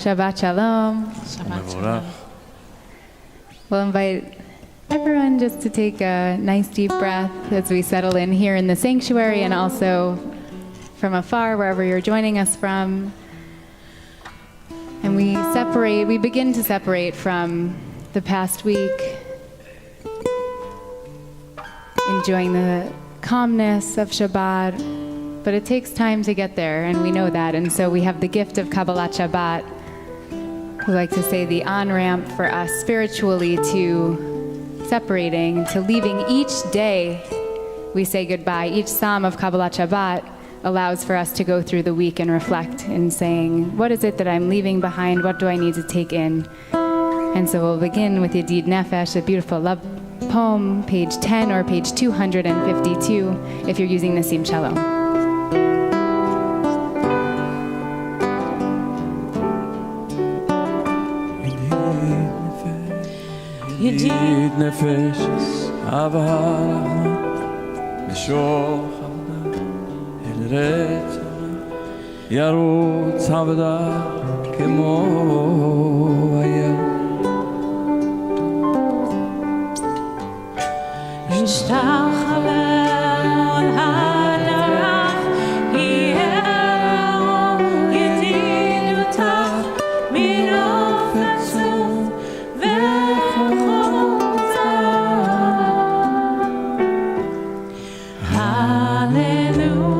Shabbat Shalom. Shabbat Shalom. We'll invite everyone just to take a nice deep breath as we settle in here in the sanctuary and also from afar, wherever you're joining us from. And we begin to separate from the past week, enjoying the calmness of Shabbat, but it takes time to get there, and we know that. And so we have the gift of Kabbalat Shabbat. We like to say the on-ramp for us spiritually to separating, to leaving each day. We say goodbye. Each psalm of Kabbalat Shabbat allows for us to go through the week and reflect in saying, what is it that I'm leaving behind? What do I need to take in? And so we'll begin with Yedid Nefesh, a beautiful love poem, page 10 or page 252, if you're using the Sim Shalom. Yedid Nefesh, Avar, Meshor, El Ret, Yarutz Avda, Kemo Ayel. Hallelujah.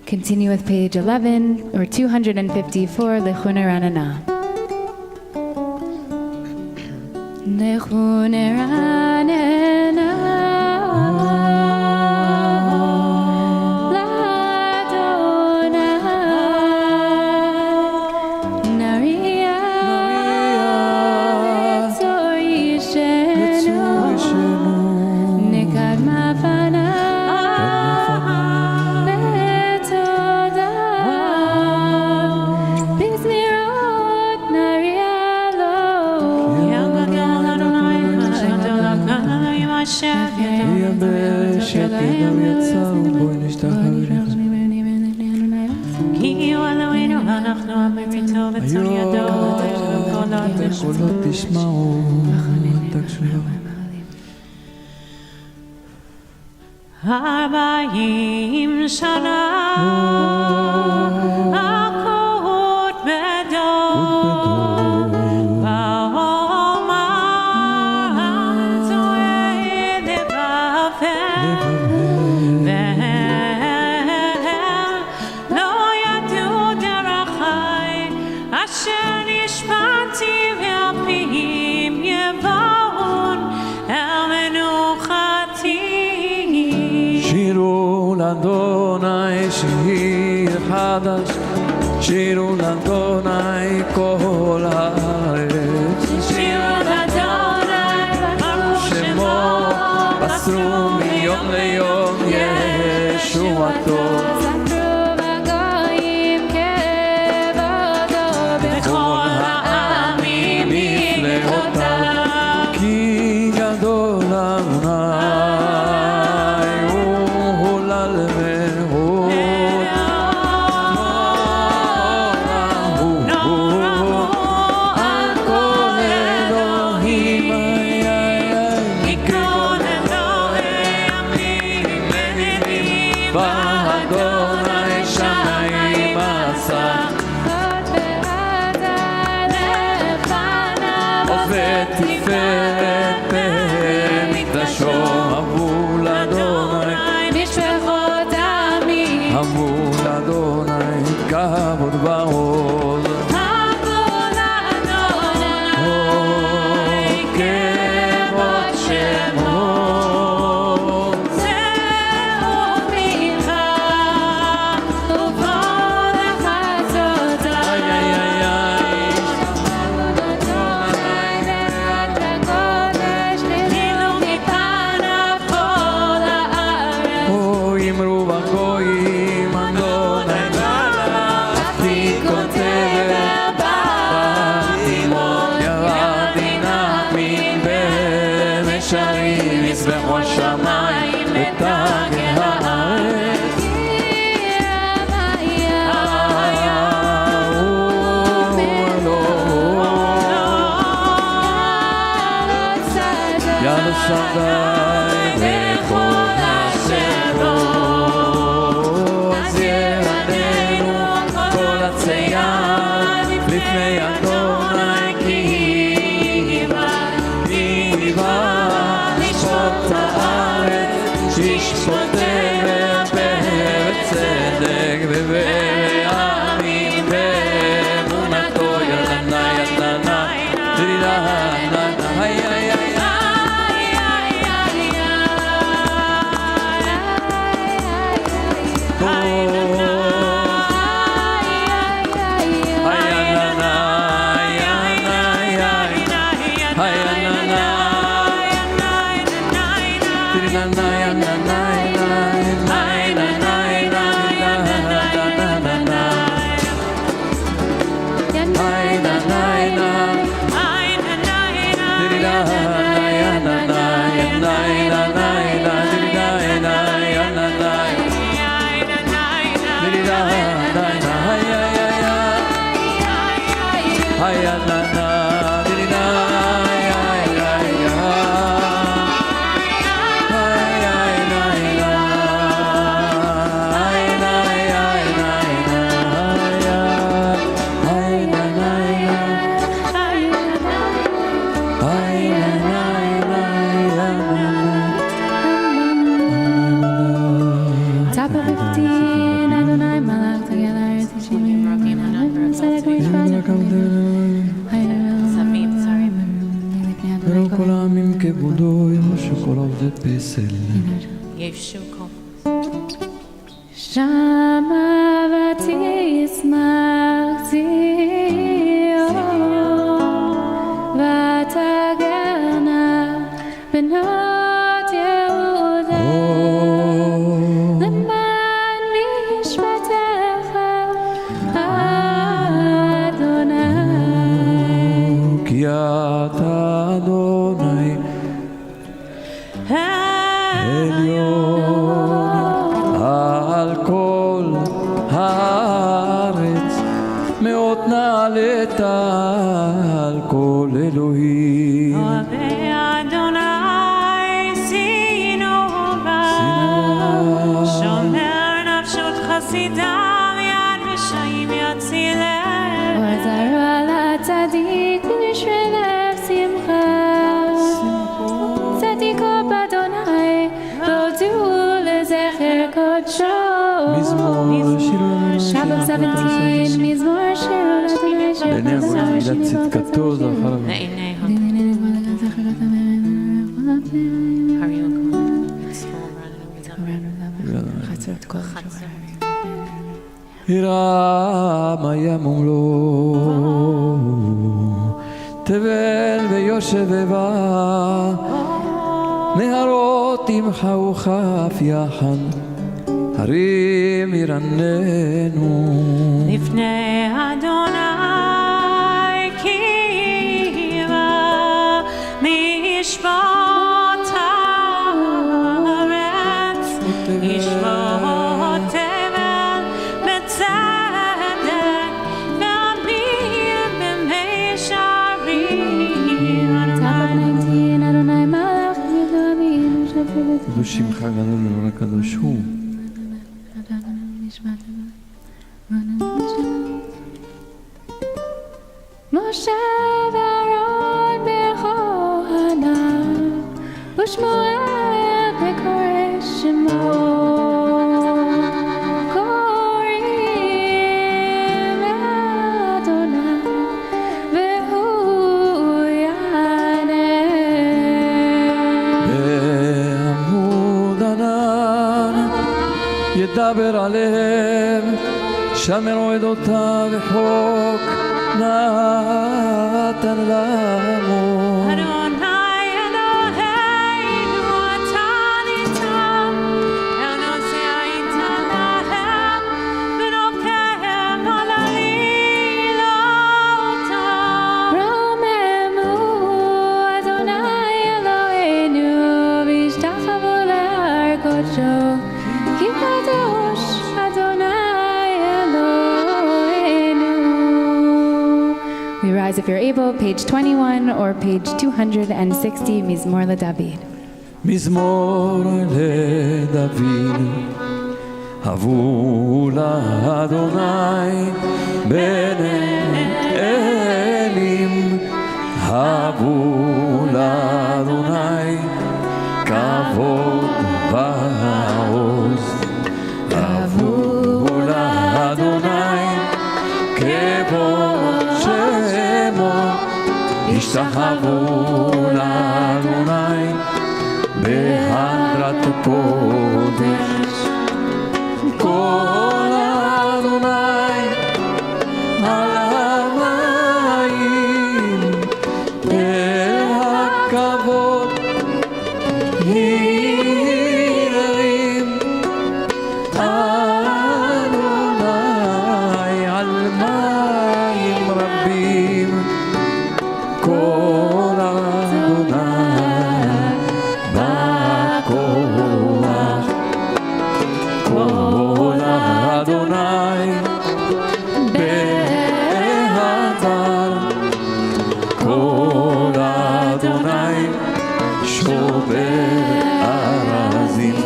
Continue with page 11 or 254, Lechune Ranana. Lechune Ranana. תשמעו, תקשיבו. 40 שנה עקוד בדור ואומר טועה לבבל והם לא ידעו דרכי אשר נשבעתי והפיהם יבואון אל מנוחתי. שירו לאדוני שיר חדש, שירו לאדוני כל הארץ, שירו לאדוני ברוך שמו, מסרו מיום ליום ישועתו. בכל העמים נפלאותיו, כי גדול אדוני כבוד ועוז, כבוד לאדוני, כבוד שמו, זהו מיכה וכבוד החצותיו. נילו מפניו כל הארץ. אמרו בגויים אדוני שרים יזבחו השמיים ותגי הארץ. יד השדי בכל אשר בו, אז ירננו כל הציין לפני אדוני כי היבה לשפוט הארץ, שישפוטם בצדק ובעמים באמונתו. ירדנה ירדנה ירדנה היי היי היי Top of 15, Adonai סמים, sorry. ולא כל העמים כבודו יחושו כל עובדי פסל. ישוקו. Shama v'tismach Zion v'tagena b'not Yehuda l'man mishpatecha Adonai כי אתה אדוני עליון על כל הארץ, מאות נעלית על כל אלוהים. אוהבי אדוני סינובה, שומר נפשות חסידיו, יד רשעים יצילם. וזרוע לצדיק ולשלב שמחה, צדיקו באדוני והודו לזכר קודשו. מזמור שיר Shabbat 17, מזמור שיר לאדוני שיר לעיני הגויים מידת צדקתו זכר לנו. לעיני הירם הימום לו תבל ויושבבה, נהרות ימחאו כף יחד, הרים ירננו. לפני אדוני כי בא משפט הארץ, ישפוט תבל בצדק ועמים במישרים. אדוני מלך ידועים שפלת קדוש שמך גדול ולא קדוש הוא. משה ואהרון בכהניו ושמואל בקורא שמו, קוראים לאדוני והוא יענה. בעמוד ענן ידבר עליהם, שמרו עדותיו וחוק נתן לנו. אדוני אלוהינו אתה ניתן, אל נוסע איתן להם ונוקם על עלילותם. רוממו אדוני אלוהינו והשתחוו להר קודשו, כי קדוש אדוני אלוהינו. We rise if you're able, page 21 or page 260, מזמור לדוד. מזמור לדוד, הבו לאדוני בני אלים, הבו לאדוני כבוד ועוז, הבו לאדוני כבוד שמו, השתחוו לאדוני בהדרת קודש. כל אדוני על המים, אל הכבוד ירים. אדוני על מים רבים, כל אדוני בכוח, כל אדוני בהדר, כל אדוני שובר ארזים,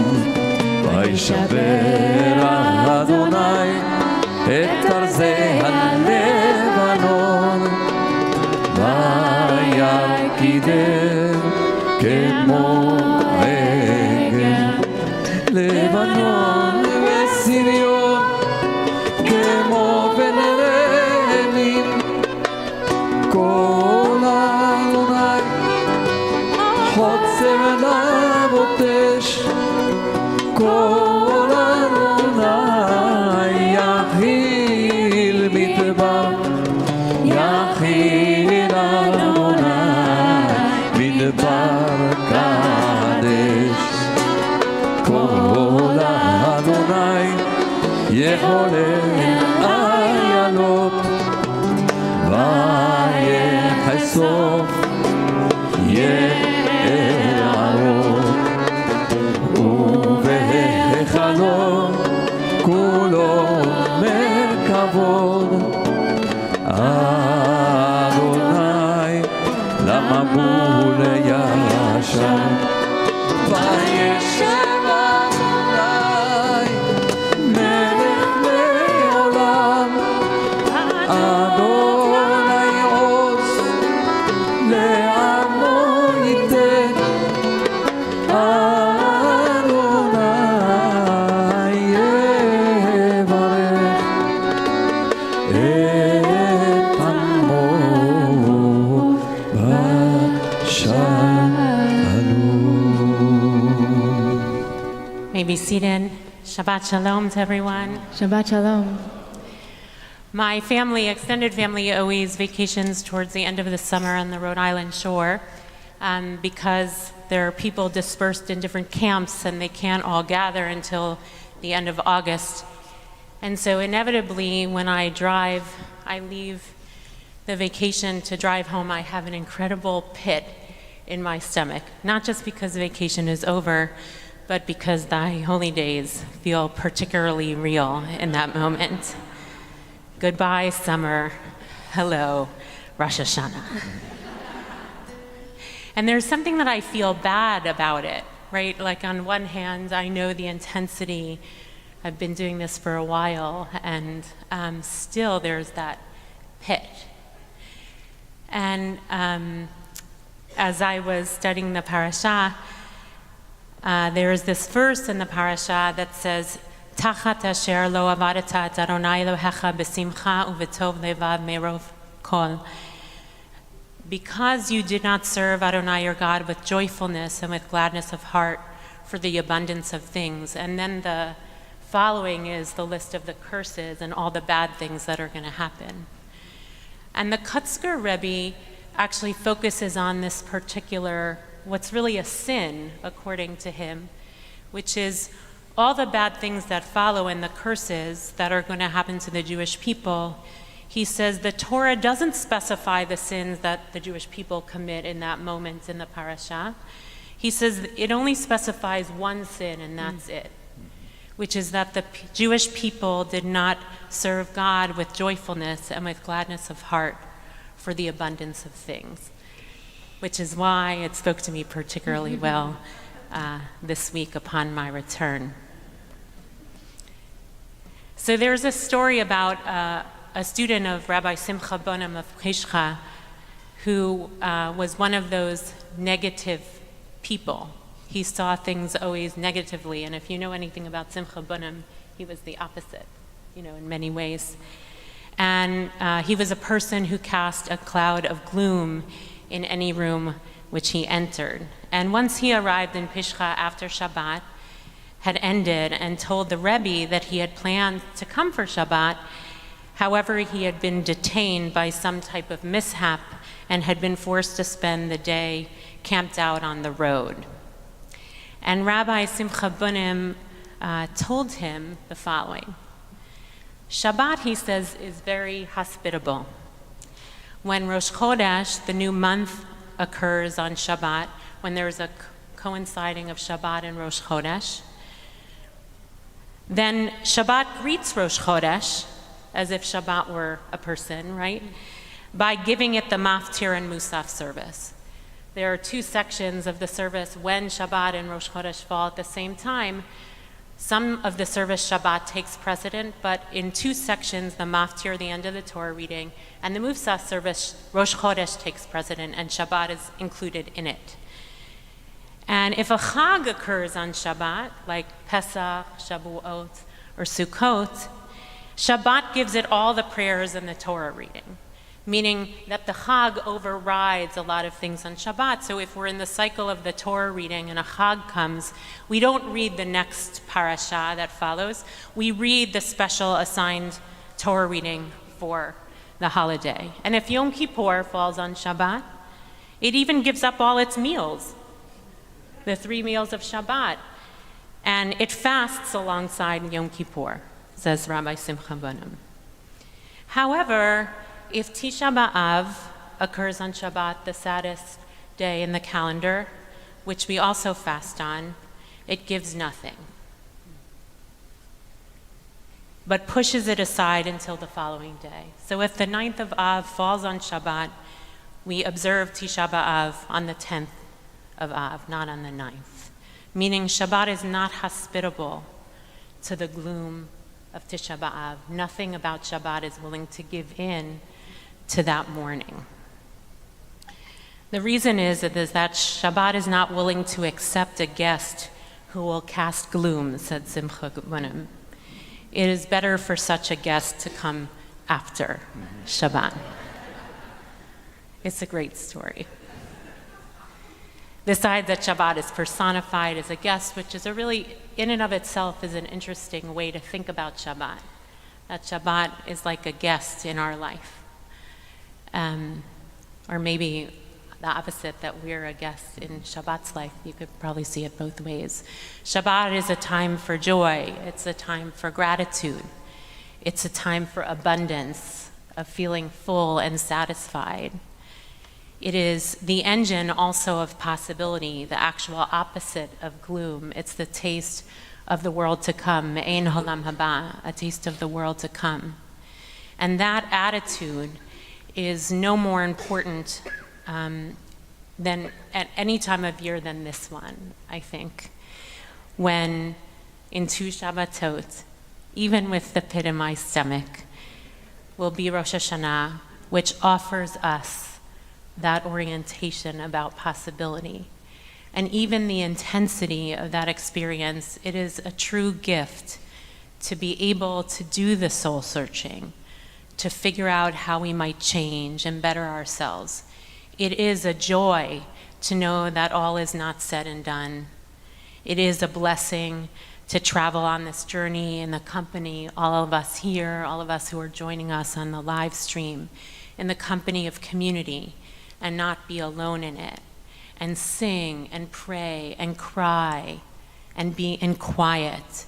וישבר אדוני את ארזי הלבנון, ויקידם כמו עגל, לבנון וסיריון כמו בן רמים, יכולל איילות ויחשוף יערות ובחלום כולו מרכבות אדוני למבול ישר וישב אדוני מלך לעולם אדוני עוז לעמו ייתן אדוני יברך את עמו בשלום. May be seated. Shabbat Shalom to everyone. Shabbat Shalom. My family, extended family, always vacations towards the end of the summer on the Rhode Island shore because there are people dispersed in different camps and they can't all gather until the end of August. And so inevitably, when I leave the vacation to drive home, I have an incredible pit in my stomach, not just because vacation is over, but because the holy days feel particularly real in that moment. Goodbye, summer. Hello, Rosh Hashanah. And there's something that I feel bad about it, right? Like on one hand, I know the intensity. I've been doing this for a while, and still there's that pit. And as I was studying the parasha, there is this verse in the parasha that says, "Tachat asher lo avadata et Adonai Elohecha b'simcha uvetov levav merov kol." Because you did not serve Adonai your God with joyfulness and with gladness of heart for the abundance of things. And then the following is the list of the curses and all the bad things that are going to happen. And the Kutzker Rebbe actually focuses on this particular, what's really a sin, according to him, which is all the bad things that follow and the curses that are going to happen to the Jewish people. He says the Torah doesn't specify the sins that the Jewish people commit in that moment in the parasha. He says it only specifies one sin, and that's it, which is that the Jewish people did not serve God with joyfulness and with gladness of heart for the abundance of things, which is why it spoke to me particularly well this week upon my return. So there's a story about a student of Rabbi Simcha Bonham of Kishcha who was one of those negative people. He saw things always negatively, and if you know anything about Simcha Bonham, he was the opposite, in many ways. And he was a person who cast a cloud of gloom in any room which he entered. And once he arrived in Pishcha after Shabbat had ended and told the Rebbe that he had planned to come for Shabbat, however, he had been detained by some type of mishap and had been forced to spend the day camped out on the road. And Rabbi Simcha Bonham told him the following. Shabbat, he says, is very hospitable. When Rosh Chodesh, the new month, occurs on Shabbat, when there's a coinciding of Shabbat and Rosh Chodesh, then Shabbat greets Rosh Chodesh, as if Shabbat were a person, right? By giving it the Maftir and Musaf service. There are two sections of the service when Shabbat and Rosh Chodesh fall at the same time. Some of the service Shabbat takes precedent, but in two sections, the Maftir, the end of the Torah reading, and the Musaf service, Rosh Chodesh takes precedent, and Shabbat is included in it. And if a Chag occurs on Shabbat, like Pesach, Shavuot, or Sukkot, Shabbat gives it all the prayers and the Torah reading, meaning that the Chag overrides a lot of things on Shabbat. So if we're in the cycle of the Torah reading and a Chag comes, we don't read the next parasha that follows. We read the special assigned Torah reading for the holiday. And if Yom Kippur falls on Shabbat, it even gives up all its meals, the 3 meals of Shabbat, and it fasts alongside Yom Kippur. says Rabbi Simcha Bunim. However, if Tisha B'Av occurs on Shabbat, the saddest day in the calendar, which we also fast on, it gives nothing, but pushes it aside until the following day. So if the 9th of Av falls on Shabbat, we observe Tisha B'Av on the 10th of Av, not on the 9th, meaning Shabbat is not hospitable to the gloom of Tisha B'Av. Nothing about Shabbat is willing to give in to that mourning. The reason is that Shabbat is not willing to accept a guest who will cast gloom, said Simcha Bunim. It is better for such a guest to come after Shabbat. It's a great story. Besides that Shabbat is personified as a guest, which is a really, in and of itself, is an interesting way to think about Shabbat. That Shabbat is like a guest in our life. Or maybe the opposite, that we're a guest in Shabbat's life. You could probably see it both ways. Shabbat is a time for joy. It's a time for gratitude. It's a time for abundance, of feeling full and satisfied. It is the engine also of possibility, the actual opposite of gloom. It's the taste of the world to come, Ein Holam Haba, a taste of the world to come. And that attitude is no more important than at any time of year than this one, I think. When in 2 Shabbatot, even with the pit in my stomach, will be Rosh Hashanah, which offers us that orientation about possibility. And even the intensity of that experience, it is a true gift to be able to do the soul searching, to figure out how we might change and better ourselves. It is a joy to know that all is not said and done. It is a blessing to travel on this journey in the company, all of us here, all of us who are joining us on the live stream, in the company of community, and not be alone in it, and sing and pray and cry and be in quiet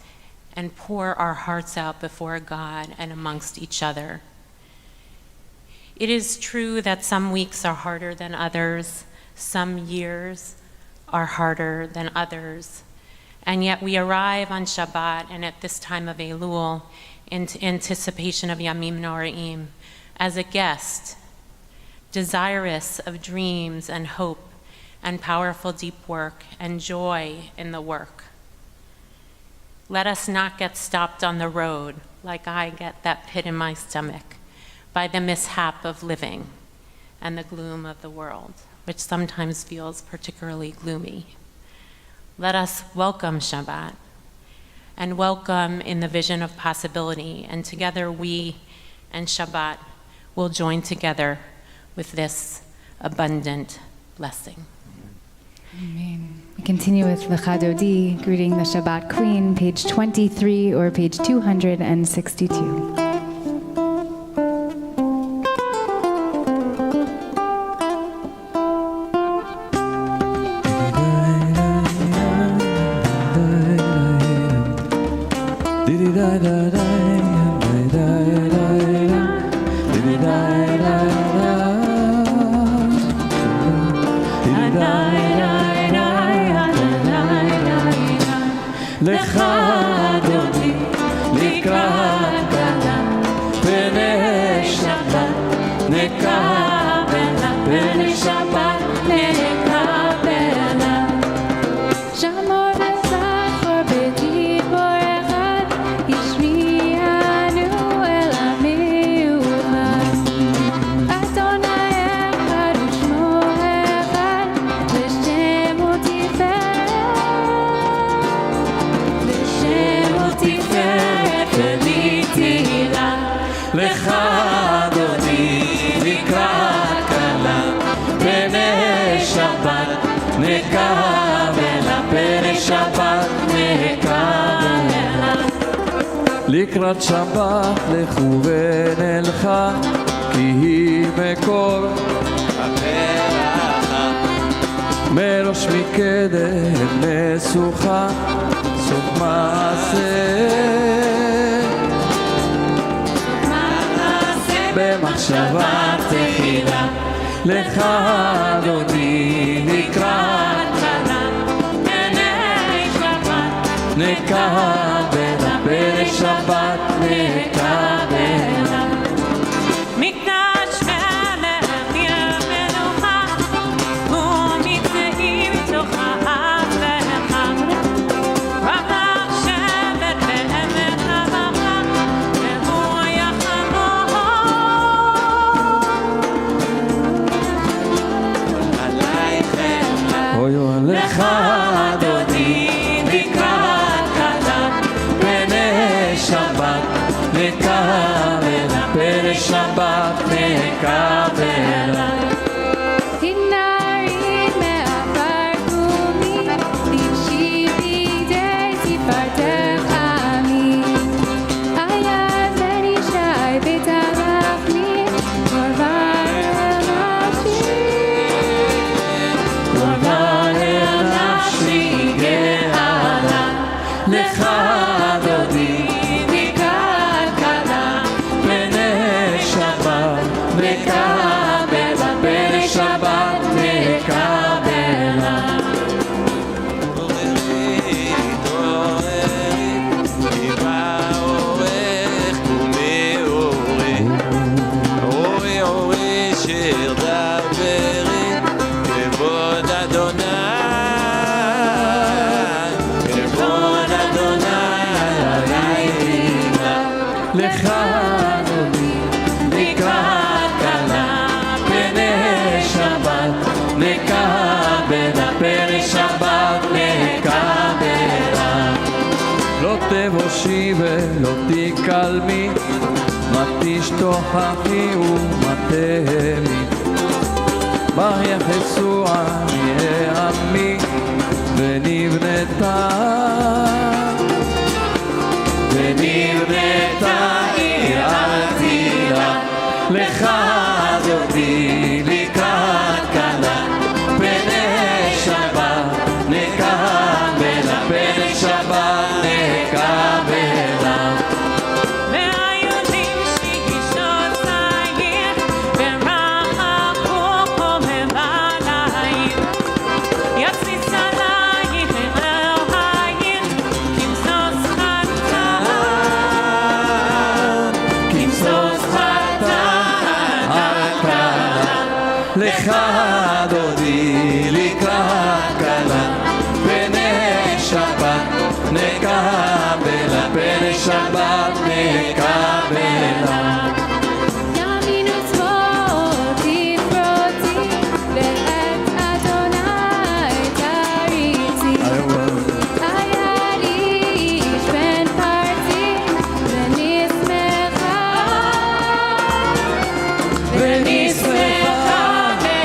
and pour our hearts out before God and amongst each other. It is true that some weeks are harder than others, some years are harder than others, and yet we arrive on Shabbat and at this time of Elul in anticipation of Yamim Noraim as a guest, desirous of dreams and hope and powerful deep work and joy in the work. Let us not get stopped on the road like I get that pit in my stomach by the mishap of living and the gloom of the world, which sometimes feels particularly gloomy. Let us welcome Shabbat and welcome in the vision of possibility, and together we and Shabbat will join together with this abundant blessing. Amen. We continue with Lecha Dodi, greeting the Shabbat Queen, page 23 or page 262. לקראת שבת לכו ונלכה, כי היא מקור הברכה. מראש מקדם משוכה, סוף מעשה במחשבה תחילה, לך דודי לקראת קלה, בעיני שבת, נקבל פרק שבת, נקבל מקדש מלך עיר מלוכה, ומצאים תוכה אף ואחד, רב שבט באמת הלכה, והוא יחמור עלייכם. אוי לך דודי לקראת כלה, בני שבת נקבל פרק שבת, נקבל Hinarin me'afar kumi, livshi bidei tifartech ami. Ayat benishai b'talachmi, korban el nafshi. korban el nafshi ge'ala, לך דודי לקראת כלה, בני שבת נקבל פרק שבת, נקבל לך דודי לקראת כלה, בני שבת נקבל פרק שבת, נקבל לא תבושי ולא תקלמי, מה תשתוכחי ומה תהמי, בה יחסו עניי עמי ונבנתה עיר עתידה, לך דודי לקראת כלה, בני שבת נקבל פרק שבת, נקבל והיהודים שהגישות העיר, ורחקו פה מבעליים, יציץ עלייך אל העיר, כמסוס חטא, כמסוס חטא הקלה, לך דודי לקראת כלה, בני שבת נקבל פרק שבת, נקבל ימין ושמאל תפרוצי, ואת אדוני תריצי. היה לי איש בן פרצי, ונשמחה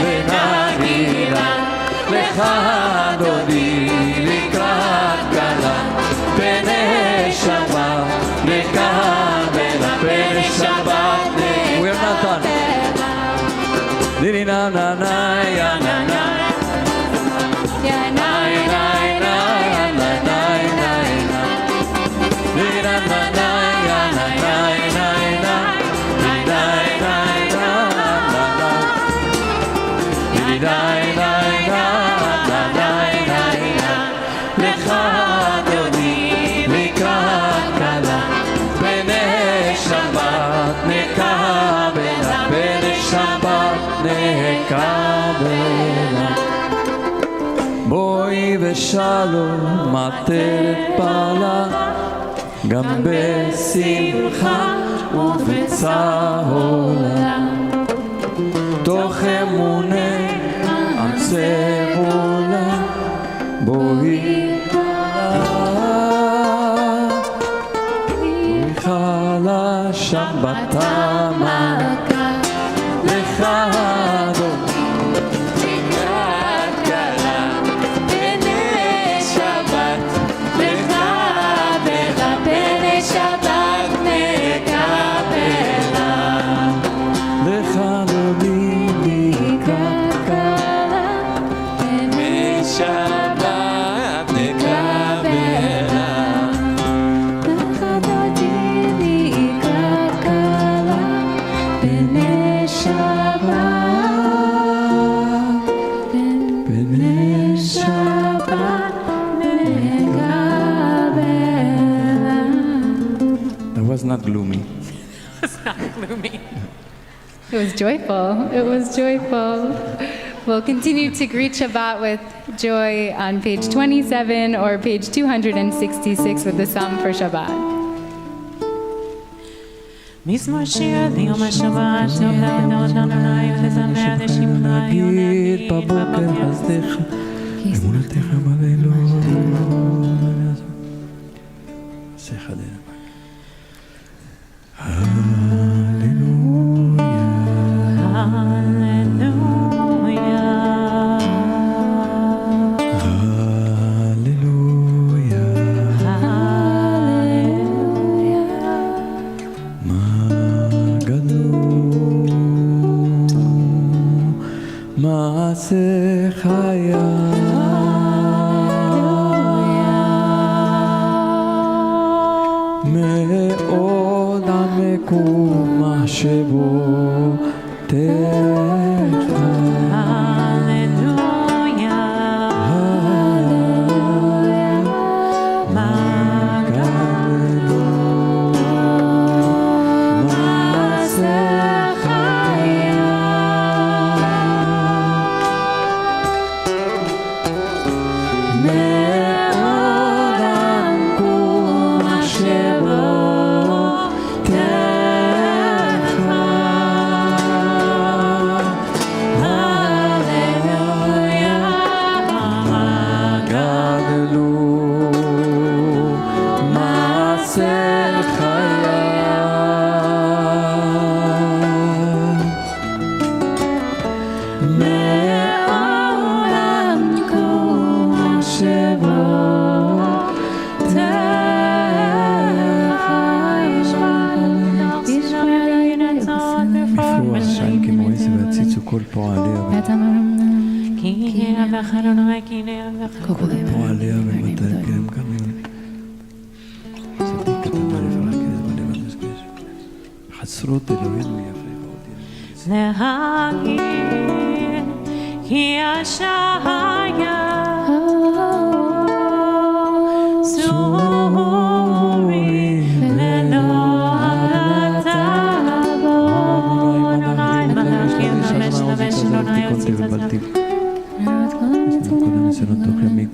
ונגילה, לך דודי לקראת כלה, בני שבת נקבל פרק שבת, נקבל דיני נה נה נה יא נה נה יא נה נה נה נה נה דיני נה נה נה יא נה נה נה לך דודי לקראת כלה, בני שבת נקבל פרק שבת, נקבל בואי ושלום עטרת פרלה, גם בשמחה ובצהולה, תוך אמונה עצבולה, בואי חלה שבת המכה, לך דודי לקראת כלה, בני שבת נקבל פרק שבת, נקבל לך דודי לקראת כלה, בני שבת נקבל לך דודי לקראת כלה, was not gloomy. It was joyful. It was joyful. We'll continue to greet Shabbat with joy on page 27 or page 266 with the Psalm for Shabbat. מזמור שיר ליום השבת, טוב להודות לאדוני ולזמר לשמך להגיד בבוקר חסדך, אמונתך בלילות. שיחדנו. מאוד עמק ומחשבותיך. הללויה, מה גדול מעשיך כל פועליה פועליה ומתרגם קמים צדיק אתה מלפרק ולבד מסגש חסרות אלוהינו יפריך אותי להגיד כי השהיה סורי ולא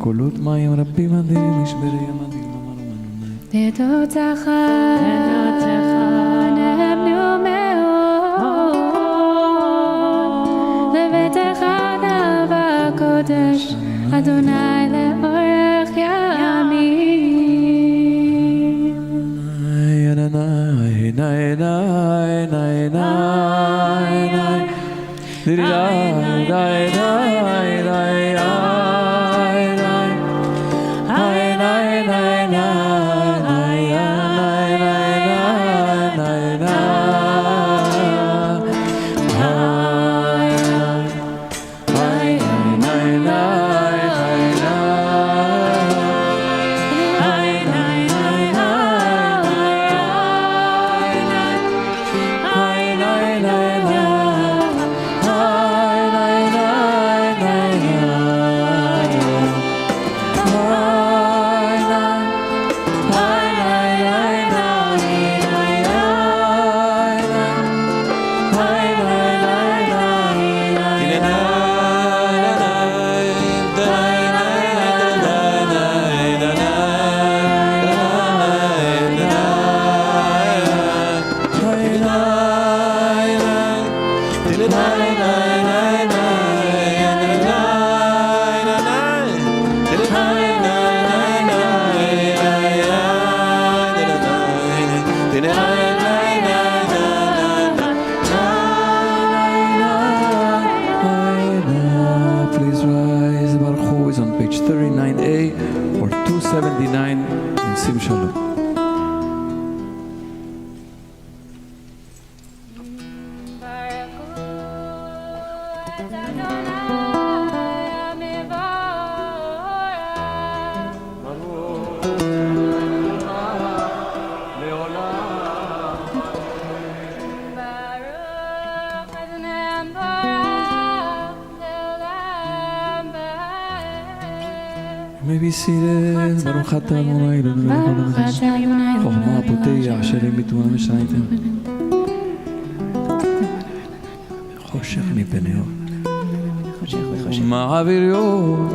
מקולות מים רבים אדירים משברי המדים תתותך נבנו מאוד לביתך נבע קודש אדוני לאורך ימים Please rise. Baruch Hu is on page 39A or 279 in Sim Shalom. ויסירס, ברוך אתה אדוני אלוהינו מלך העולם. חוכמה פותח, שירים בתורה משעיתם. חושך מפני אור. מעביר יום,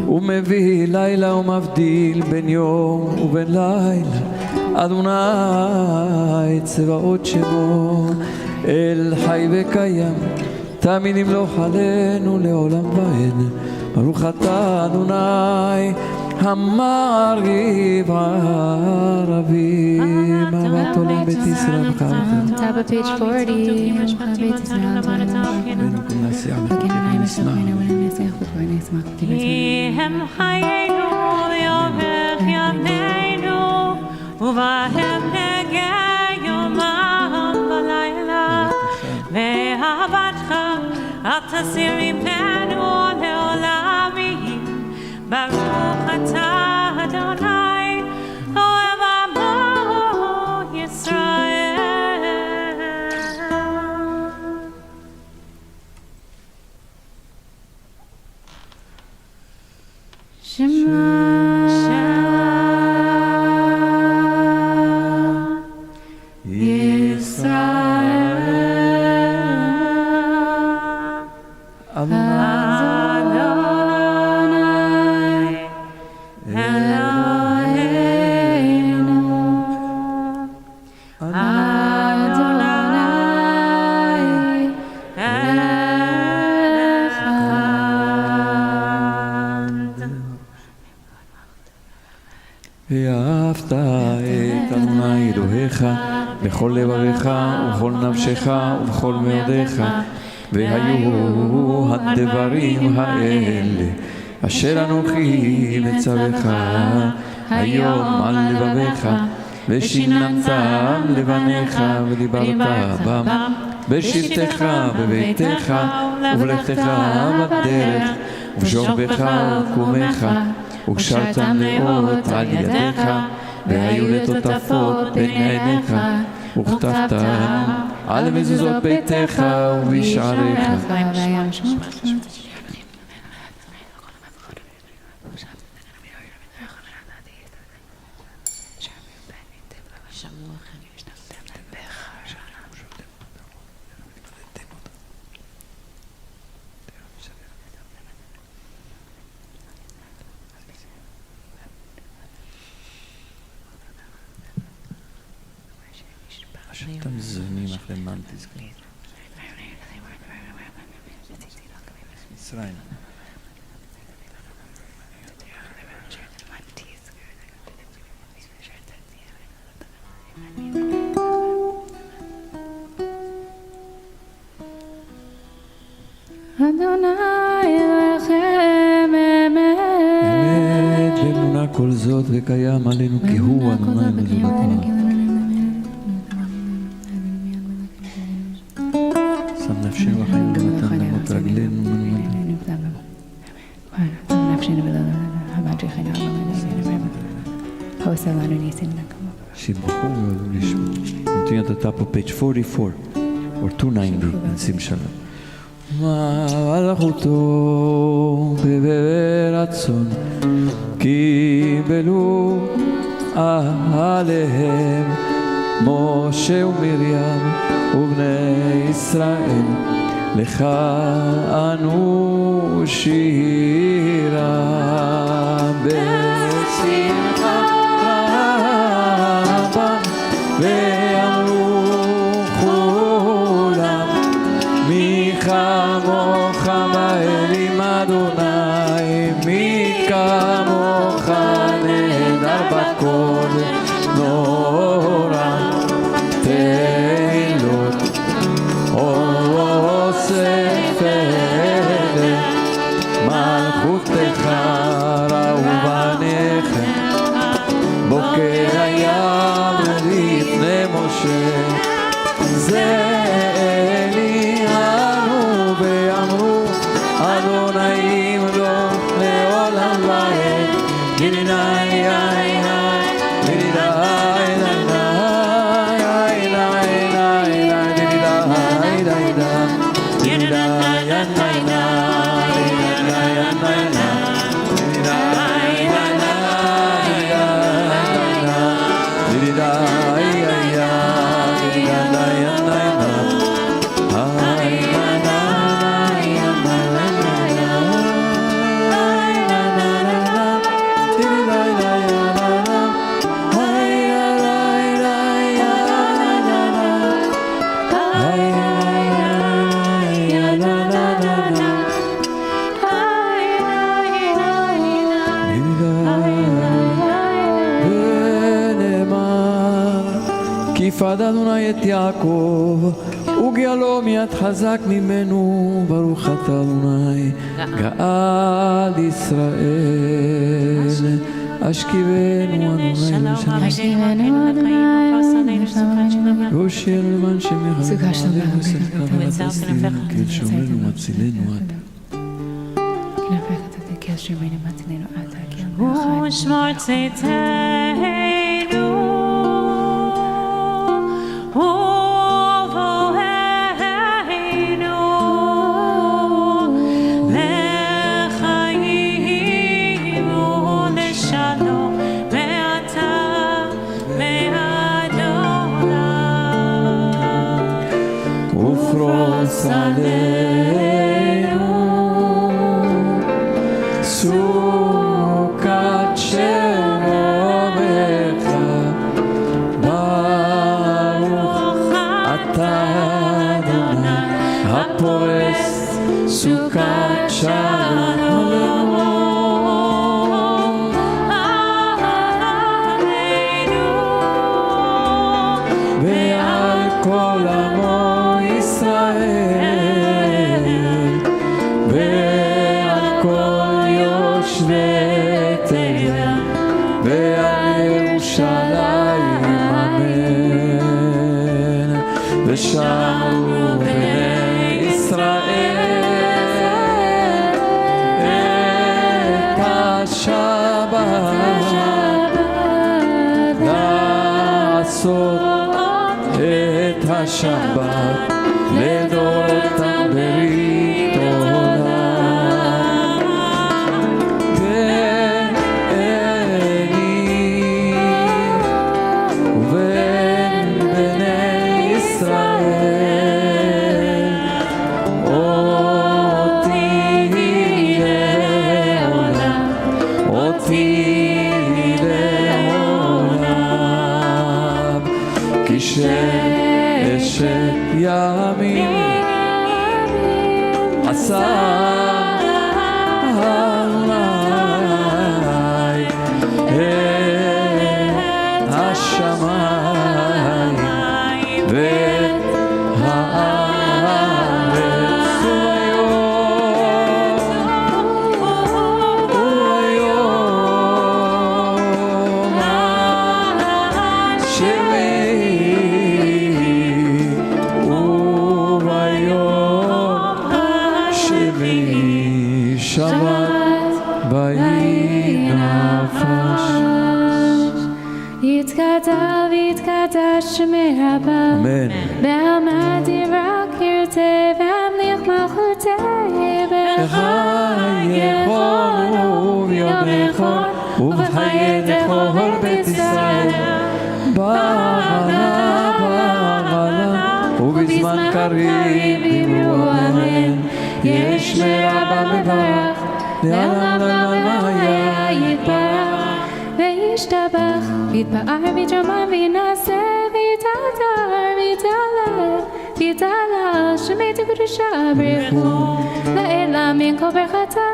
ומביא לילה ומבדיל בין יום ובין לילה. אדוני צבאות שמו, אל חי וקיים, תמיד ימלוך עלינו לעולם ועד. ברוך אתה אדוני המרגיב ערבים, אהבת עולם בית ישראל בחרתם. Top of page 40. כי הם חיינו ויארך ימינו ובהם נגע יומם בלילה ואהבתך אל תסיר ממנו לעולמים. ברוך אתה אדוני אוהב עמו ישראל. Shema ואהבת את אדוני אלוהיך בכל לבביך ובכל נפשך ובכל מאודיך. והיו הדברים האלה אשר אנוכי מצווך היום על לבביך, ושיננתם לבניך ודיברת בם בשבתך בביתך ובלכתך בדרך ובשוכבך ובקומך, וקשרתם לאות על ידיך, והיו לטוטפות בין עיניך, וכתבתם על מזוזות ביתך ובשעריך. שאתם זונים אחרי מנטיס מצרים. אדוני אלוהיכם אמת ואמונה כל זאת וקיים עלינו כי הוא אדוני מזולתנו. שם נפשנו בחיים ונתן למות רגלינו שיתבחו ועודו לשמו. נתונים at the top of page 44 or 290 in sim shalom. מלכותו ברצון קיבלו עליהם משה ומרים ובני ישראל, לך אנו שירה בשמחה רבה, ואמרו כולם מי כמוך באלים אדוני, מי כמוך נהדר בכל נורא תהילות אוסף אלה מלכותך ראו בניכם בוקר הים לפני משה זה אליהו ואמרו אדוני ימלוך לעולם ועד ידידי Yediday, עבד אדוני את יעקב, וגאלו מיד חזק ממנו, ברוך אתה אדוני, גאל ישראל. אשכיבנו אדוני והושיענו למען שמך כלשומנו מצילנו עד. ושמור צאתנו ובואנו לחיים ולשלום מעתה ועד עולם. ופרוס עלינו סוכת שלומך, ברוך אתה אדוני הפורס סוכת שלום עלינו ועל כל עמו ישראל ועל כל יושבי תבל ועל ירושלים אמן. ושמרו בני ישראל את השבת לעשות את השבת לדורותם ברית עולם. ביני ובין בני ישראל אותי לעולם, אותי לעולם, כי שאשת ימים עשה עלי את השמיים ואת הארץ, וביום השביעי השביעי שבת ויהי נפש. יתגדל ויתקדש שמי רבה, אמן. בעלמא דירק ירצה והמליך מלכותי, בחי יכול וביום יכול ובחיי דכל בית ישראל, בעלה ובזמן קריב אמרו אמן. יש מרבה מברך לעולם לעולם היה יתברך וישתבח ויתפאר ויתרומם וינשא ויתהדר ויתהלל ויתהלל שמי תקדושה ברכו לעילא מן כל ברכתה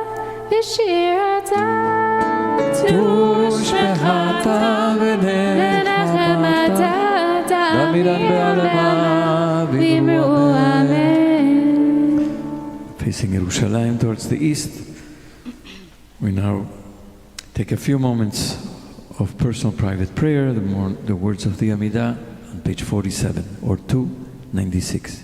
ושירתה תושבחתה ונחמתה דמירן בעלמא ואמרו אמן. Facing Jerusalem towards the east, we now take a few moments of personal private prayer, the words of the Amida on page 47 or 296.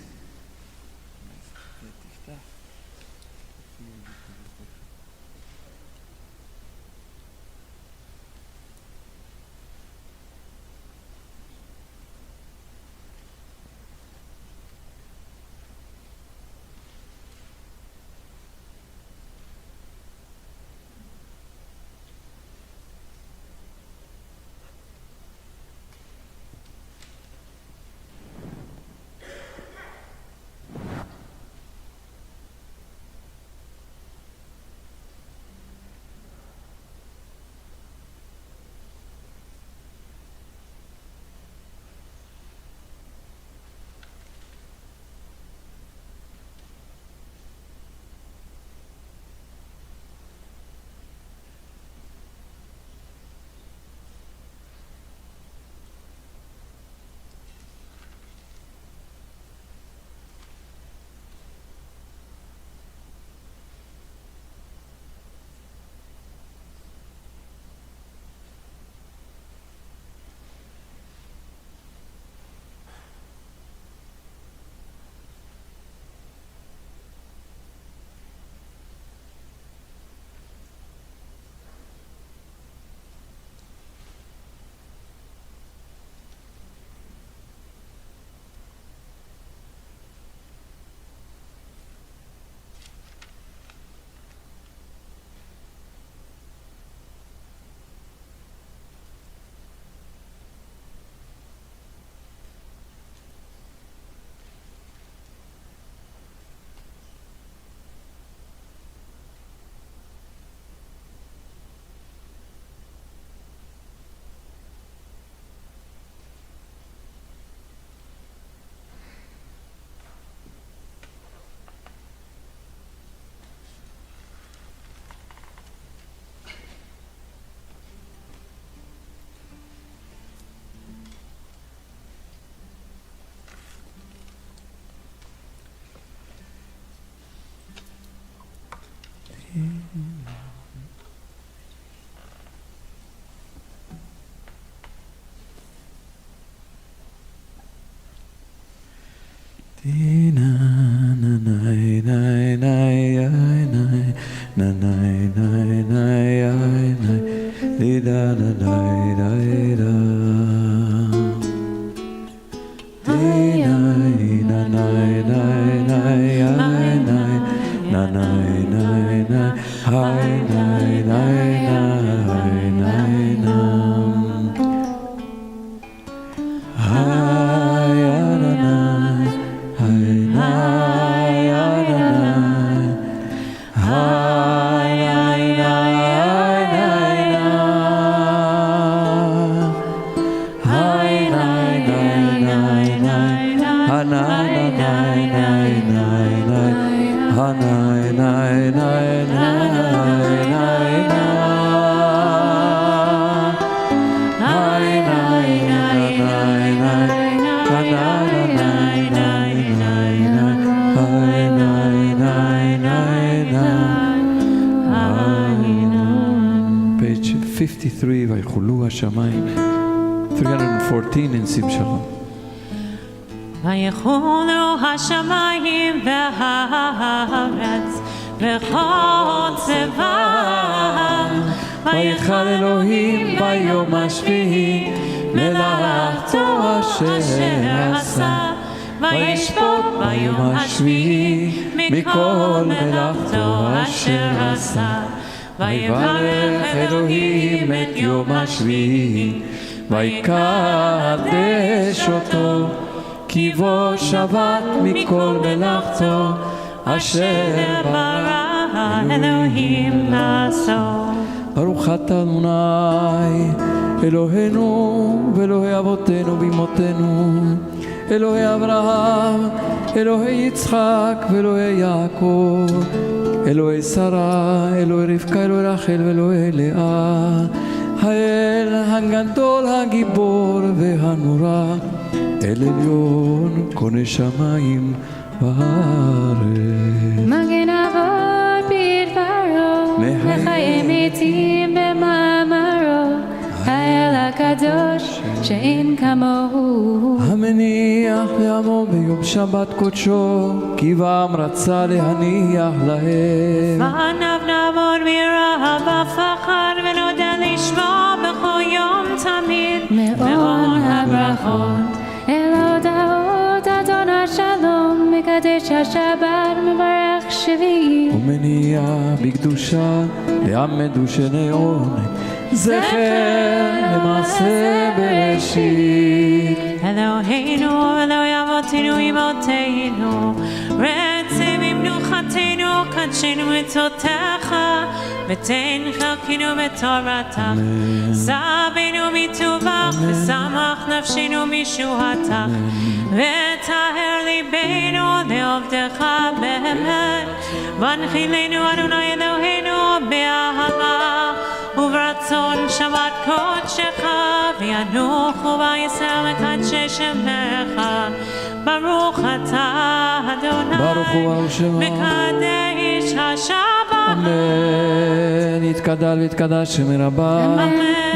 Page 53, ויחולו השמיים. 314 in Sim Shalom. ויחולו השמיים והארץ וכל צבאם, ויכל אלוהים ביום השביעי מלאכתו אשר עשה, וישפוט ביום השביעי מכל מלאכתו אשר עשה. ויברך אלוהים את יום השביעי ויקדש אותו, כי בו שבת מכל מלאכתו אשר ברא אלוהים לעשות. ברוך אתה אדוני אלוהינו ואלוהי אבותינו ואמותינו, אלוהי אברהם, אלוהי יצחק ואלוהי יעקב, אלוהי שרה, אלוהי רבקה, אלוהי רחל ואלוהי לאה, האל הגדול הגיבור והנורא, אל עליון קונה שמיים וארץ. מגן אבות בדברו, מחיים מתים במאמרו, האל הקדוש שאין כמוהו. המניח לעמו ביום שבת קודשו, כי בעם רצה להניח להם. פניו נעמוד מרעב ופחד, ונודה לשמו בכל יום תמיד. מאון הברכות אל ההודעות אדון השלום, מקדש השבת מברך שביעי. ומניח בקדושה לעמדו שנאון, זכר למעשה בראשית. אלוהינו אלוהי אבותינו אמותינו, רצה במנוחתנו, קדשנו מצוותיך, ותן חלקנו בתורתך. שבנו מטובך ושמח נפשנו משועתך, וטהר ליבנו לעובדך באמת. והנחילנו אדוני אלוהינו באהבה וברצון שבת קודשך, וינוחו בישראל מקדשי שמך. ברוך אתה אדוני מקדש השבת. אמן. יתקדל ויתקדש שם רבה,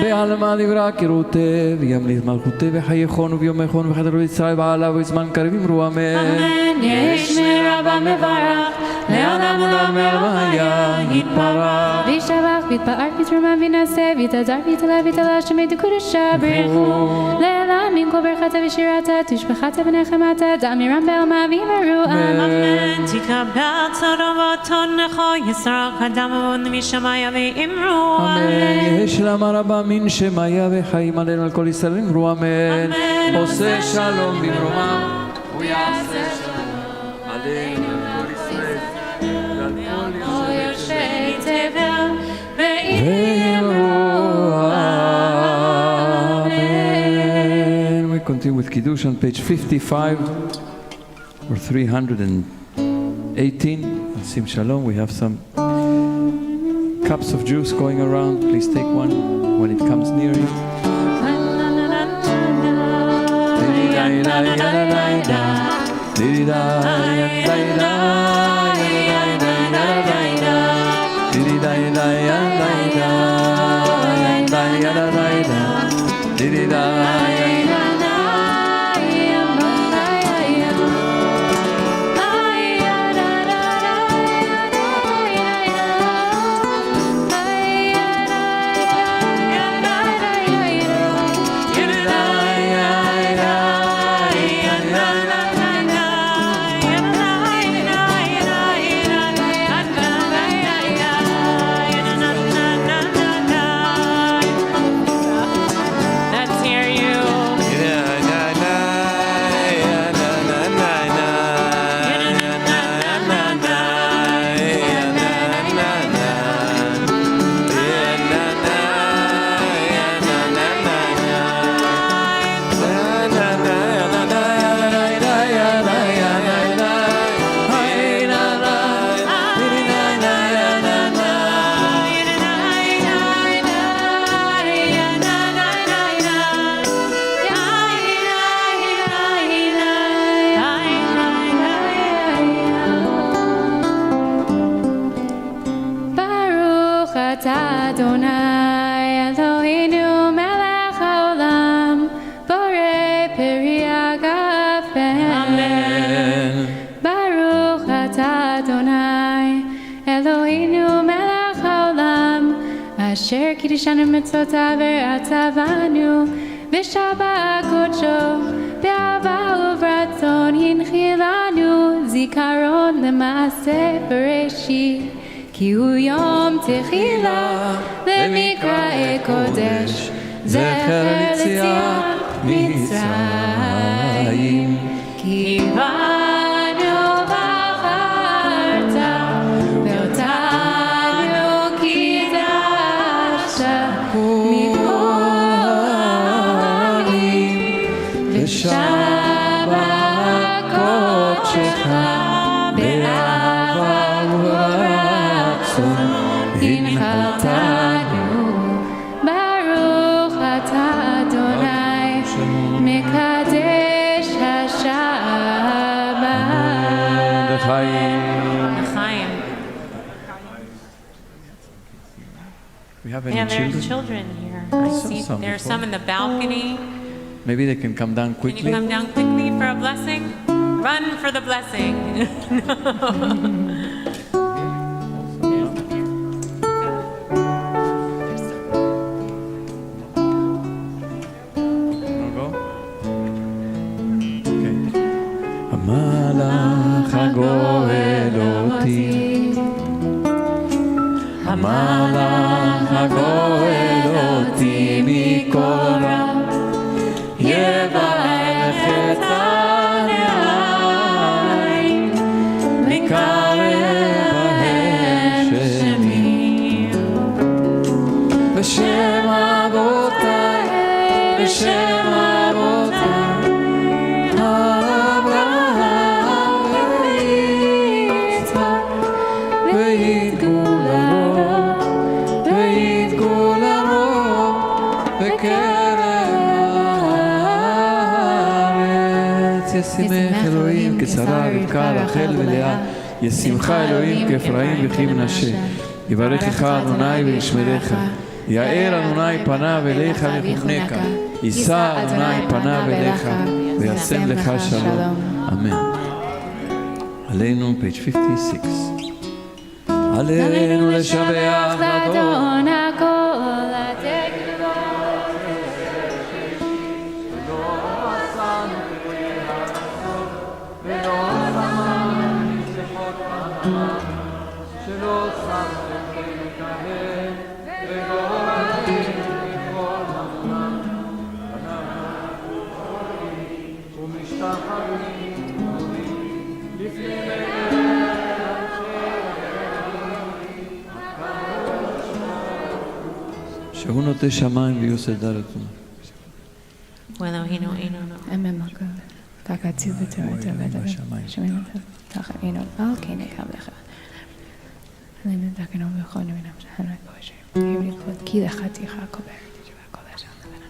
בעלמא דברה קירותי, וימליך מלכותי וחייכון וביומכון וחדר ישראל בעלה ובזמן קריב אמרו אמן. יש מרבה מברך לעולם עולם מעלמא היה יתברך. וישתבח ויתפאר ויתרומם וינשא ויתהדר ויתעלה ויתעלה שמי דקודשה ברכו לעלמים כל ברכתה ושירתה תשבחתה ונחמתה דמירם בעלמא וימרו אמן. תקבל צרות ותונכו ישרח אדם ובון משמיה ואמרו אמן. יש למה רבה מן שמיה וחיים עלינו על כל ישראל אמרו אמן. עושה שלום במרומם ויעשה שלום עלינו על כל ישראל ועל כל יושבי תבל ואמרו amen. We continue with Kiddush on page 55 or 318 on Sim Shalom. We have some cups of juice going around. Please take one when it comes near you. Amen. Baruch atah Adonai, Eloheinu melech haolam, asher kiddushanu mitzvotav v'atzavanu, v'shabbat kodsho, be'ava uvratzon hinchilanu, zikaron lema'aseh bereshit, ki hu yom techila, lemikra kodesh, zecher l'tziat Mitzrayim, ki banu bacharta, ve'otanu kidashta, mikohanim, v'shabbat kodshecha, be'ava uratzon, hinchaltanu, Baruch atah Adonai, Mekadesh HaShabbat. L'chaim. We have Yeah, any there's children here. I see some there's before. some in the balcony. Maybe they can come down Can quickly. you come down quickly for a blessing? Run for the blessing. המלאך הגואל אותי, המלאך הגואל אותי מכל רע, יברך את עיניי, מקרב בהם שמי, בשם אבותיי, בשם אבותיי, ישימך אלוהים כשרה רבקה רחל ולאה, ישימך אלוהים כאפרים וכי מנשה, יברכך אדוני וישמרך, יאר אדוני פניו אליך ויחונקה, יישא אדוני פניו אליך וישם לך שלום, אמן. עלינו, page 56. עלינו לשבח לאדון הכל, לתת שהוא נוטה שמיים ויוסד דלת. ואלוהינו אינו אמן מקום. תקצו בתורתו ודבר. שומעים אותו. תחת אינו. כן נקם לך. עלינו תקנו בכל נמינה משחנו את בושר. יביא לכבוד כי לחתיך הכובר. תשווה כל השם לבנה.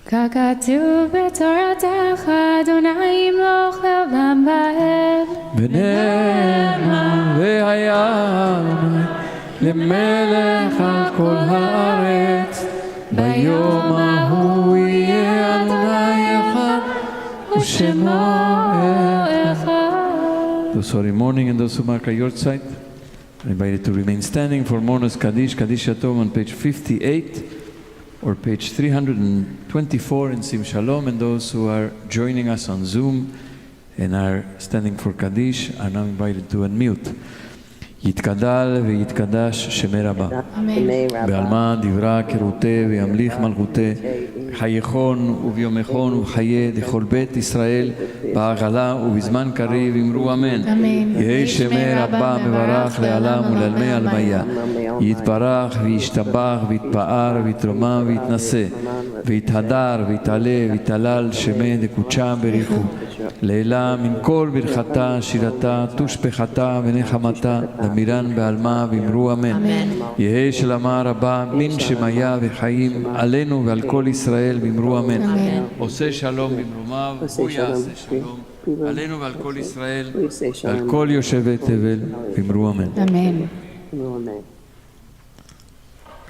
ככתוב בתורתך, אדוני ימלוך לעולם ועד. ונאמר והיה אדוני למלך על כל הארץ, ביום ההוא יהיה אדוני אחד ושמו אחד. Those who are in mourning and those who mark a yahrzeit are invited to remain standing for Mourner's Kaddish, Kaddish Yatom on page 58 or page 324 in Sim Shalom, and those who are joining us on Zoom and are standing for Kaddish are now invited to unmute. יתגדל ויתקדש שמי רבה. בעלמא דברה כרותה וימליך מלכותה, חייכון וביומכון ובחיי לכל בית ישראל, בעגלה ובזמן קריב אמרו אמן. יהי שמי רבה מברך לעלם ולעלמי עלמיה. יתברך וישתבח ויתפאר ויתרומם ויתנשא, ויתהדר ויתעלה ויתהלל שמי דקודשה בריחו. לעילה מן כל ברכתה, שירתה, תושבחתה ונחמתה, דמירן בעלמה ואמרו אמן. יהי שלמה רבה מן שמיה וחיים עלינו ועל כל ישראל ואמרו אמן. עושה שלום במרומיו, הוא יעשה שלום עלינו ועל כל ישראל ועל כל יושבי תבל ואמרו אמן. אמן.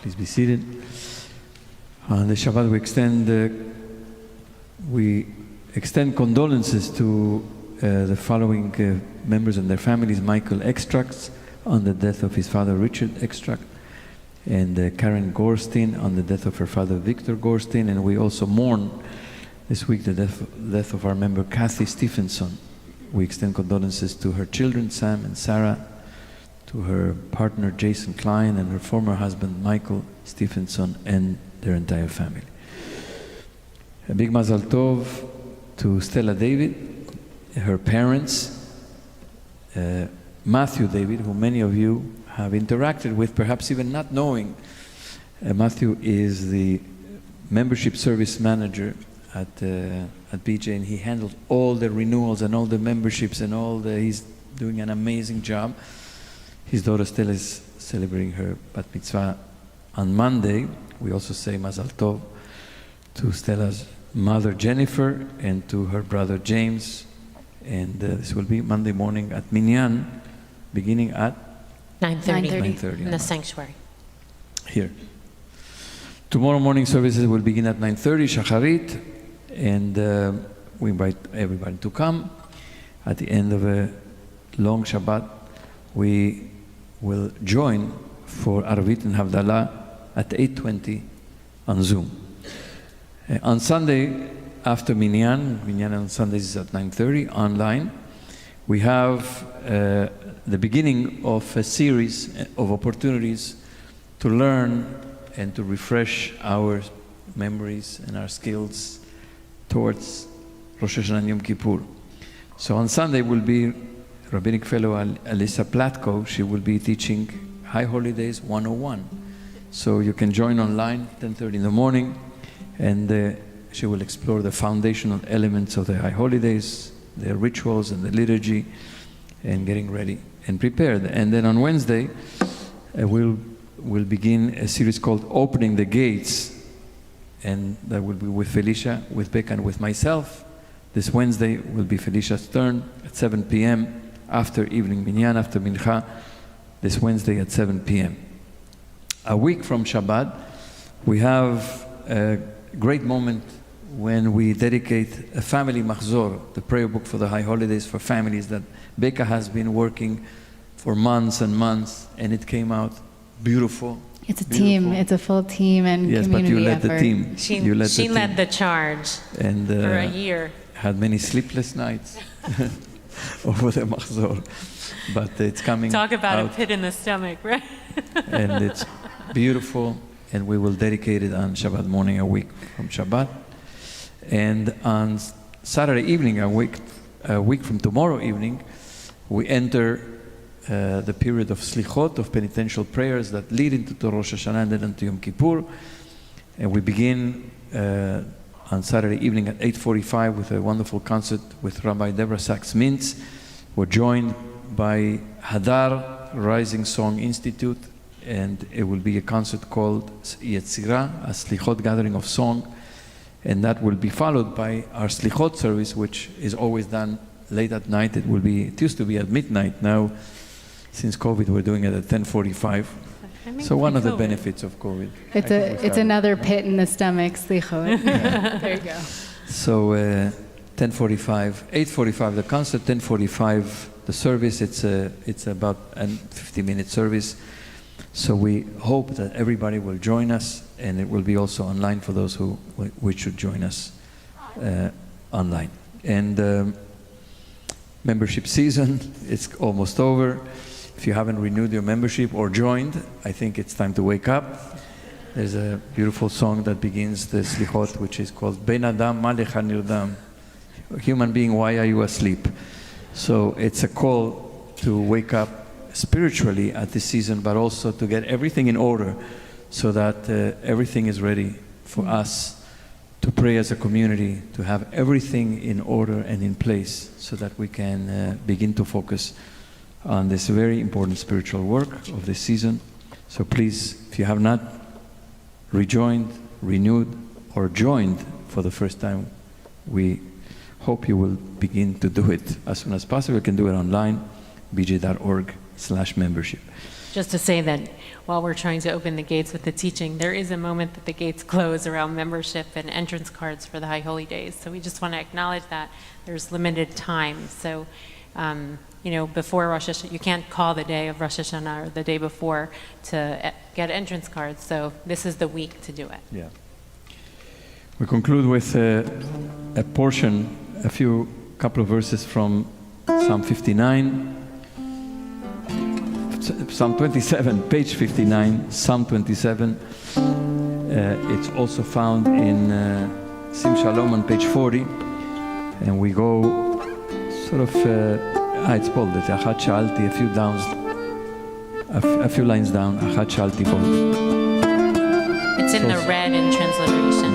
Please be seated. On the Shabbat we extend condolences to the following members and their families: Michael Extracts on the death of his father Richard Extract, and Karen Gorstein on the death of her father Victor Gorstein. And we also mourn this week the death of our member Kathy Stephenson. We extend condolences to her children Sam and Sarah, to her partner Jason Klein, and her former husband Michael Stephenson, and their entire family. A big Mazal Tov to Stella David, her parents, Matthew David, who many of you have interacted with, perhaps even not knowing. Matthew is the membership service manager at BJ, and he handled all the renewals and all the memberships and he's doing an amazing job. His daughter Stella is celebrating her bat mitzvah on Monday. We also say Mazal Tov to Stella's mother Jennifer and to her brother James. And this will be Monday morning at Minyan, beginning at 9:30 in the sanctuary. Here. Tomorrow morning services will begin at 9:30, Shacharit, and we invite everybody to come. At the end of a long Shabbat, we will join for Arvit and Havdalah at 8:20 on Zoom. On Sunday, after Minyan on Sundays is at 9:30 online, we have the beginning of a series of opportunities to learn and to refresh our memories and our skills towards Rosh Hashanah and Yom Kippur. So on Sunday will be Rabbinic Fellow Alyssa Platko. She will be teaching High Holidays 101. So you can join online 10:30 in the morning, and she will explore the foundational elements of the High Holidays, their rituals and the liturgy, and getting ready and prepared. And then on Wednesday, we'll begin a series called Opening the Gates, and that will be with Felicia, with Becca, and with myself. This Wednesday will be Felicia's turn at 7 p.m. after evening minyan, after mincha, this Wednesday at 7 p.m. A week from Shabbat, we have a great moment when we dedicate a family machzor, the prayer book for the High Holidays for families that Becca has been working for months and months, and it came out beautiful. It's a team. It's a full team and yes, community but you led effort. the team. She led the charge and, for a year. Had many sleepless nights over the machzor, but it's coming. Talk about out, a pit in the stomach, right? and it's beautiful, and we will dedicate it on Shabbat morning, a week from Shabbat, and on Saturday evening, a week from tomorrow evening, we enter the period of slichot, of penitential prayers that lead into Rosh Hashanah and then into Yom Kippur. And we begin on Saturday evening at 8:45 with a wonderful concert with Rabbi Deborah Sachs-Mintz. We're joined by Hadar Rising Song Institute, and it will be a concert called Yetzirah, a slichot gathering of song. And that will be followed by our slichot service, which is always done late at night. It used to be at midnight. Now, since COVID, we're doing it at 10:45. So one of the benefits of COVID. It's another pit in the stomach, slichot. There you go. So 10:45, 8:45 the concert, 10:45 the service. It's about a 50-minute service. So we hope that everybody will join us, and it will be also online for those who should join us online. And membership season, it's almost over. If you haven't renewed your membership or joined, I think it's time to wake up. There's a beautiful song that begins the slichot, which is called Ben Adam Ma Lecha Nirdam. Human being, why are you asleep? So it's a call to wake up spiritually at this season, but also to get everything in order so that everything is ready for us to pray as a community, to have everything in order and in place so that we can begin to focus on this very important spiritual work of this season. So please, if you have not rejoined, renewed, or joined for the first time, we hope you will begin to do it as soon as possible. You can do it online, bj.org/membership. Just to say that while we're trying to open the gates with the teaching, there is a moment that the gates close around membership and entrance cards for the High Holy Days. So we just want to acknowledge that there's limited time. So, before Rosh Hashanah, you can't call the day of Rosh Hashanah or the day before to get entrance cards. So this is the week to do it. Yeah. We conclude with a portion, couple of verses from Psalm 59. Psalm 27, page 59, Psalm 27. It's also found in Sim Shalom on page 40. And we go sort of, it's bold, it's Achat Shalti, a few lines down, Achat Shalti bold. It's in the red in transliteration.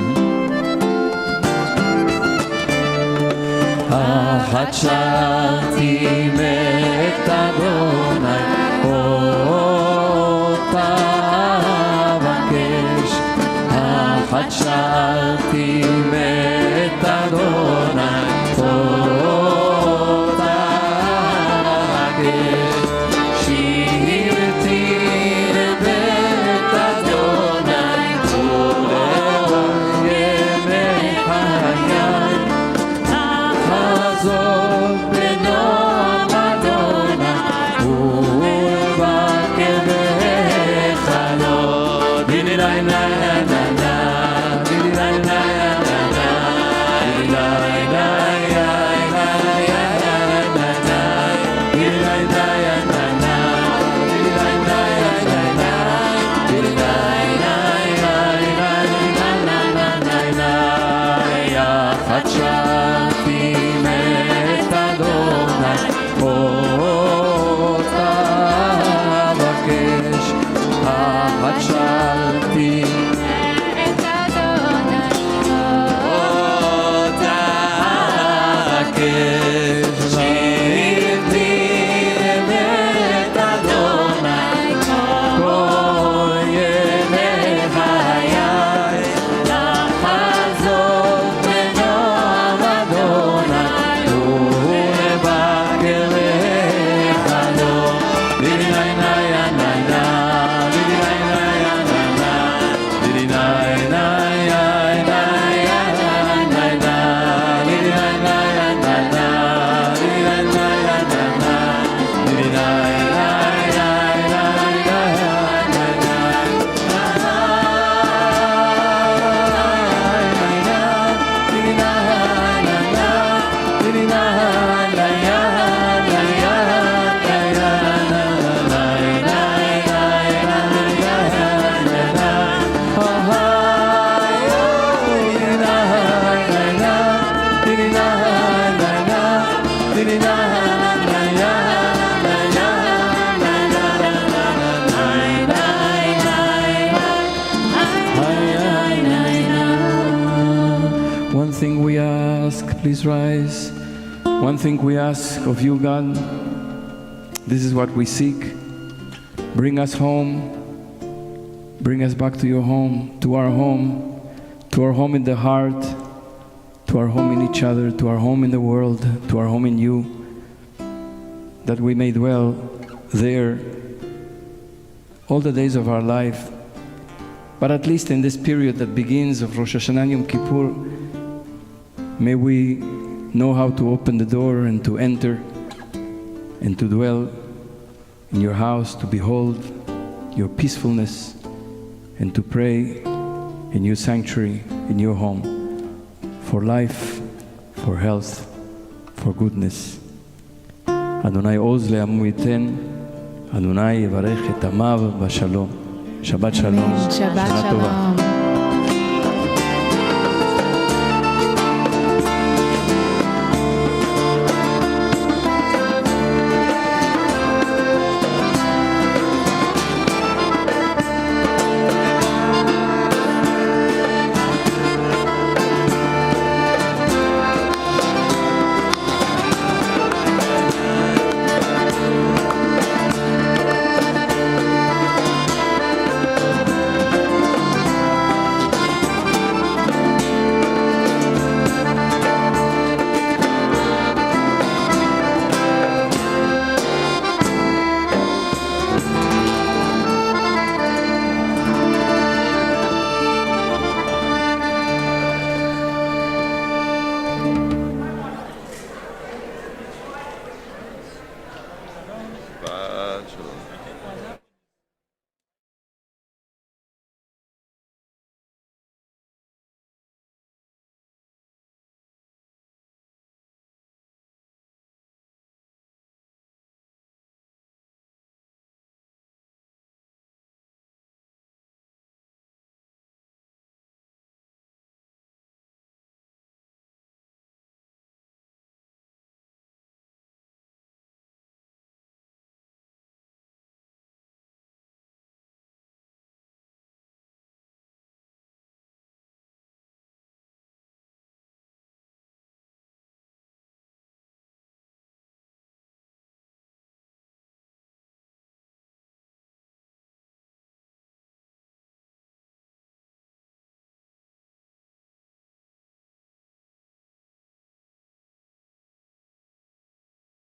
Achat Shalti met Adonai Achat Shalti met Adonai Ota Vakesh Shirti bet Adonai Ulevar Yemei Hayai Chazor b'noam Adonai Ulevaker b'chalo Dinirai Please rise. One thing we ask of you, God, this is what we seek. Bring us home. Bring us back to your home, to our home in the heart, to our home in each other, to our home in the world, to our home in you, that we may dwell there all the days of our life. But at least in this period that begins of Rosh Hashanah and Yom Kippur, may we know how to open the door and to enter and to dwell in your house, to behold your peacefulness and to pray in your sanctuary, in your home, for life, for health, for goodness. Adonai oz le'amu yiten, Adonai yivarech et amav b'shalom. Shabbat shalom. Shabbat shalom.